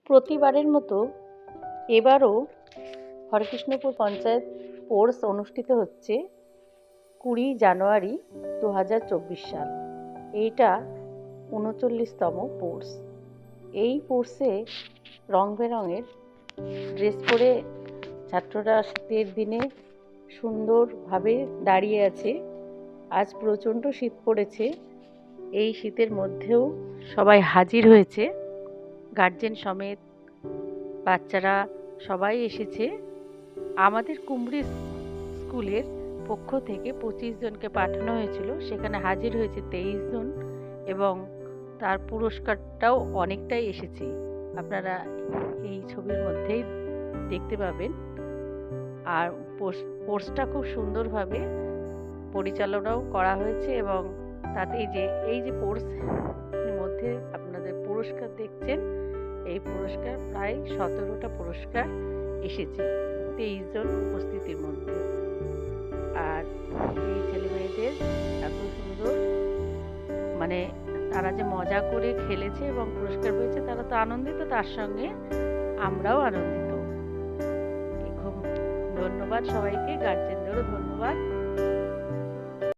প্রতিবারের মতো এবারও হরেকৃষ্ণপুর পঞ্চায়েত স্পোর্টস অনুষ্ঠিত হচ্ছে 20 জানুয়ারি 2024 সাল। এইটা 39তম স্পোর্টস। এই স্পোর্টসে রং বেরঙের ড্রেস পরে ছাত্ররা শীতের দিনে সুন্দরভাবে দাঁড়িয়ে আছে। আজ প্রচণ্ড শীত পড়েছে। এই শীতের মধ্যেও সবাই হাজির হয়েছে, গার্জেন সমেত। বাচ্চারা সবাই এসেছে। আমাদের কুমড়ি স্কুলের পক্ষ থেকে 25 জনকে পাঠানো হয়েছিল, সেখানে হাজির হয়েছে 23 জন এবং তার পুরস্কারটাও অনেকটাই এসেছে। আপনারা এই ছবির মধ্যেই দেখতে পাবেন। আর স্পোর্টসটা খুব সুন্দরভাবে পরিচালনাও করা হয়েছে এবং তাতে এই যে স্পোর্টসের মধ্যে আপনাদের পুরস্কার দেখছেন, এই পুরস্কার প্রায় 17টা পুরস্কার এসেছে 23 জন উপস্থিতির মধ্যে। আর এই ছেলে মেয়েদের এত সুন্দর, মানে তারা যে মজা করে খেলেছে এবং পুরস্কার পেয়েছে, তারা তো আনন্দিত, তার সঙ্গে আমরাও আনন্দিত। খুব ধন্যবাদ সবাইকে, গার্জেনদেরও ধন্যবাদ।